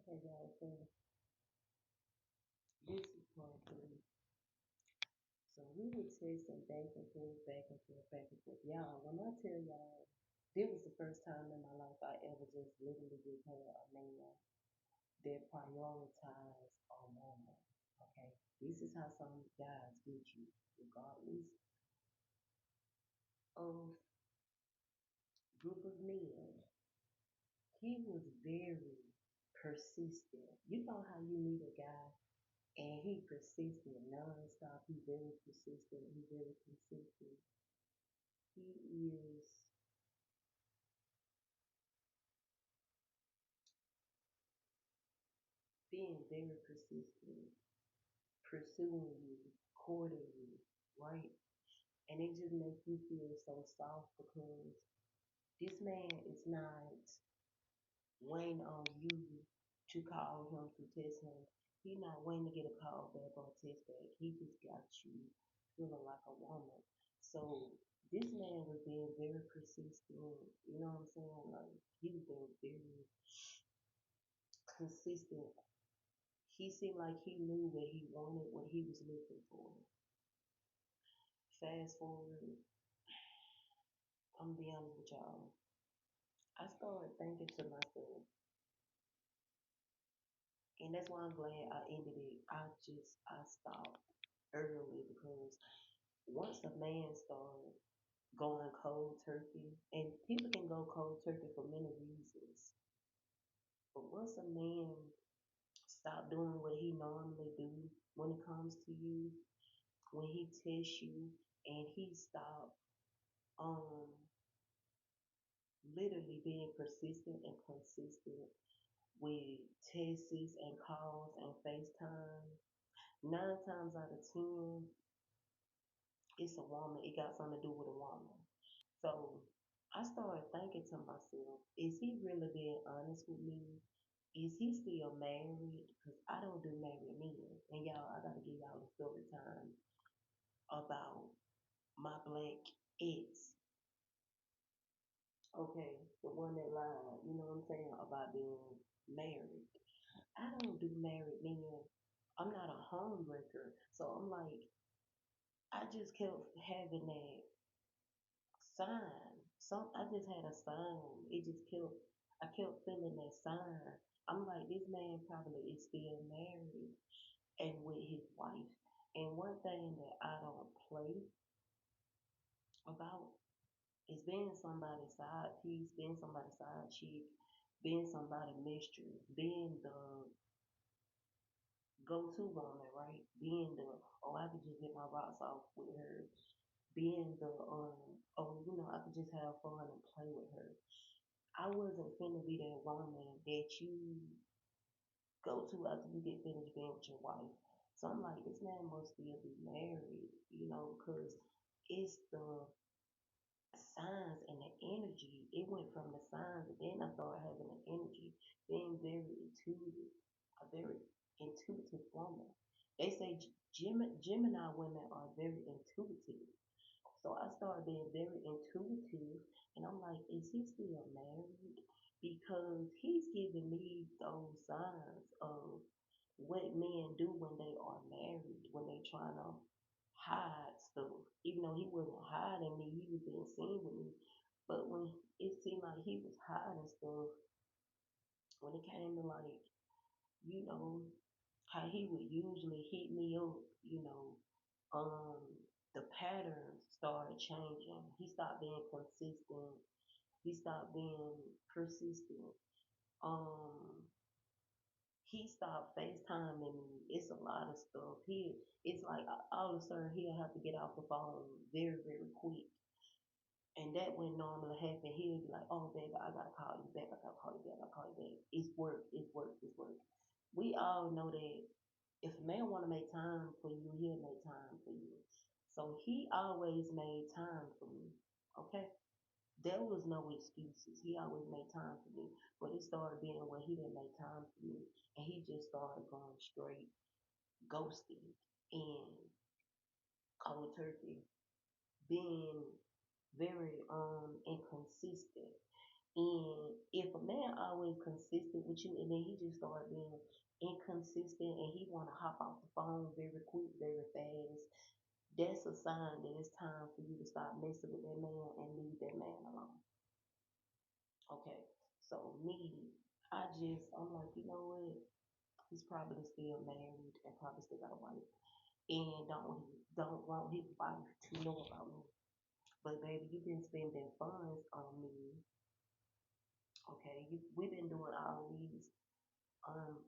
Okay, y'all. So this is part three. So we were texting back and forth, back and forth, back and forth. Y'all, when I tell y'all, this was the first time in my life I ever just literally just had a man that prioritized a woman. Okay, this is how some guys get you, regardless of group of men. He was very persistent. You know how you meet a guy and he persistent nonstop. He very persistent. He very consistent. He is being very persistent, pursuing you, courting you, right? And it just makes you feel so soft because this man is not waiting on you to call him to text him. He not waiting to get a call back or a text back. He just got you feeling like a woman. So this man was being very persistent. You know what I'm saying? Like he was being very consistent. He seemed like he knew what he wanted, what he was looking for. Fast forward, I'm gonna be honest with y'all. I started thinking to myself, and that's why I'm glad I ended it. I stopped early because once a man started going cold turkey, and people can go cold turkey for many reasons, but once a man stop doing what he normally do when it comes to you, when he tests you, and he stop um literally being persistent and consistent with texts and calls and FaceTime, 9 times out of 10, it's a woman. It got something to do with a woman. So I started thinking to myself, is he really being honest with me? Is he still married? Because I don't do married men. And y'all, I got to give y'all a story time about my black ex. Okay, the one that lied, you know what I'm saying, about being married. I don't do married men. I'm not a homewrecker. So I'm like, I just kept having that sign. I just had a sign. It just kept, I kept feeling that sign. I'm like, this man probably is still married and with his wife. And one thing that I don't play about is being somebody's side piece, being somebody's side chick, being somebody's mistress, being the go-to woman, right? Being the, oh, I could just get my rocks off with her. Being the, oh, I could just have fun and play with her. I wasn't finna be that woman that you go to after you get finished being with your wife. So I'm like, this man must still be married, because it's the signs and the energy. It went from the signs, and then I started having the energy, being very intuitive, a very intuitive woman. They say Gemini women are very intuitive. So I started being very intuitive, and I'm like, is he still married? Because he's giving me those signs of what men do when they are married, when they trying to hide stuff. Even though he wasn't hiding me, he was being seen with me. But when it seemed like he was hiding stuff, when it came to like, you know, how he would usually hit me up, the patterns started changing. He stopped being consistent. He stopped being persistent. Um, he stopped FaceTiming me. It's a lot of stuff. It's like all of a sudden he'll have to get off the phone very, very quick. And that wouldn't normally happen. He'll be like, oh, baby, I gotta call you back. I gotta call you back. I gotta call you back. It's work. It's work. It's work. We all know that if a man want to make time for you, he'll make time for you. So he always made time for me. Okay? There was no excuses. He always made time for me. But it started being where he didn't make time for me. And he just started going straight ghosting and cold turkey, being very inconsistent. And if a man always consistent with you and then he just start being inconsistent and he wanna hop off the phone very quick, very fast, that's a sign that it's time for you to stop messing with that man and leave that man alone. Okay. So me, I'm like, you know what? He's probably still married and probably still got a wife. And don't want his wife to know about me. But baby, you've been spending funds on me. Okay, we've been doing all these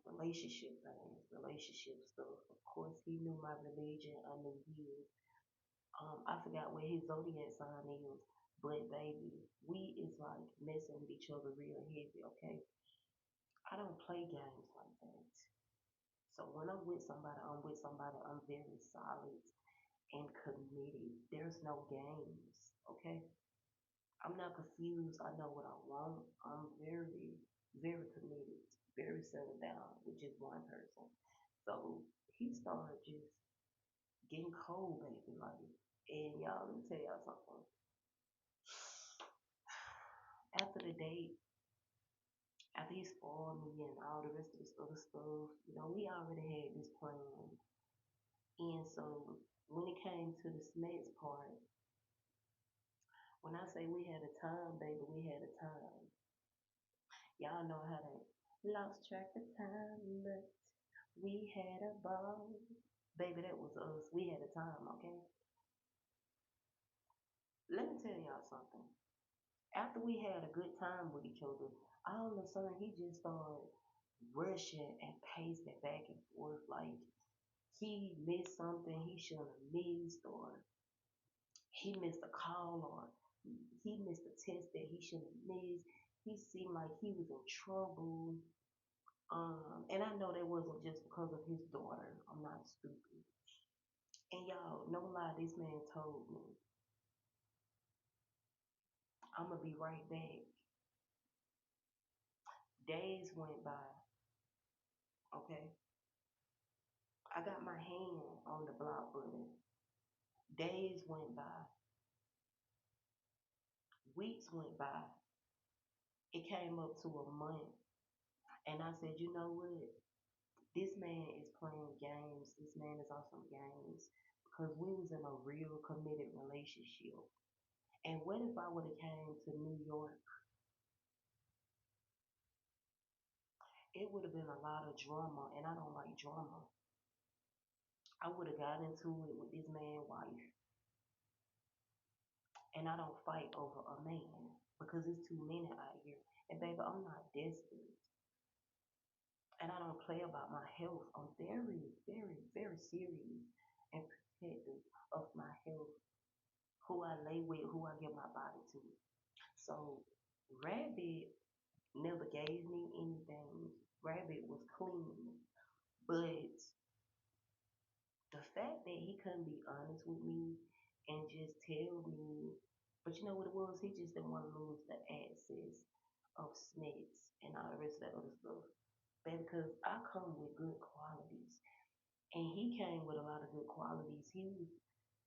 relationship things, relationship stuff. Of course, he knew my religion. I knew his. I forgot what his zodiac sign is, but baby, we is like messing with each other real heavy. Okay, I don't play games like that. So when I'm with somebody, I'm with somebody. I'm very solid and committed. There's no games. Okay, I'm not confused. I know what I want. I'm very committed, very settled down with just one person. So he started just getting cold, baby, like. And y'all, let me tell y'all something. After the date, after he spoiled me and all the rest of this other stuff, we already had this plan. And so when it came to the snacks part, when I say we had a time, baby, we had a time. Y'all know how to lost track of time, but we had a ball. Baby, that was us. We had a time, okay? Let me tell y'all something. After we had a good time with each other, all of a sudden he just started rushing and pacing back and forth like he missed something he shouldn't have missed, or he missed a call, or he missed a test that he shouldn't have missed. He seemed like he was in trouble. And I know that wasn't just because of his daughter. I'm not stupid. And y'all, no lie, this man told me, I'm gonna be right back. Days went by, okay? I got my hand on the block button. Days went by, weeks went by. It came up to a month. And I said, you know what? This man is playing games. This man is on some games. Because we was in a real committed relationship. And what if I would have came to New York? It would have been a lot of drama, and I don't like drama. I would have got into it with this man's wife, and I don't fight over a man because it's too many out here. And baby, I'm not desperate, and I don't play about my health. I'm very serious and protective of my health, who I lay with, who I give my body to. So, Rabbit never gave me anything. Rabbit was clean, but the fact that he couldn't be honest with me and just tell me, but you know what it was? He just didn't want to lose the access of snakes and all the rest of that other stuff. Baby, because I come with good qualities. And he came with a lot of good qualities. He was,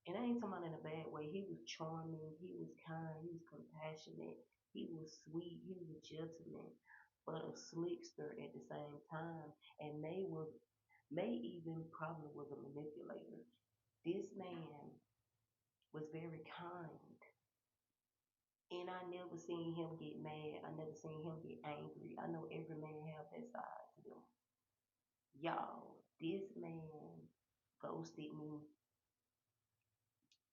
and I ain't talking about in a bad way. He was charming, he was kind, he was compassionate, he was sweet, he was a gentleman, but a slickster at the same time. And May even probably was a manipulator. This man was very kind. And I never seen him get mad. I never seen him get angry. I know every man have that side to them. Y'all, this man ghosted me.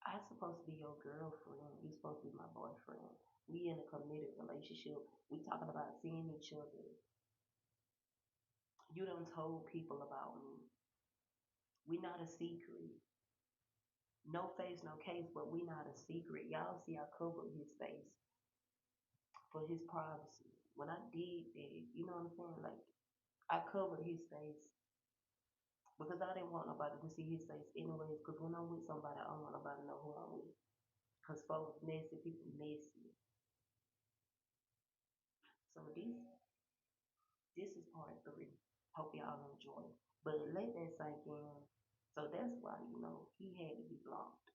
I'm supposed to be your girlfriend. You supposed to be my boyfriend. We in a committed relationship. We talking about seeing each other. You done told people about me. We not a secret. No face, no case, but we not a secret. Y'all see I covered his face for his privacy. When I did that, you know what I'm saying? Like, I covered his face because I didn't want nobody to see his face anyways. Because when I'm with somebody, I don't want nobody to know who I'm with. Because folks messy, people messy. So this is part three. Hope y'all enjoy. But let that sink in. So that's why, he had to be blocked.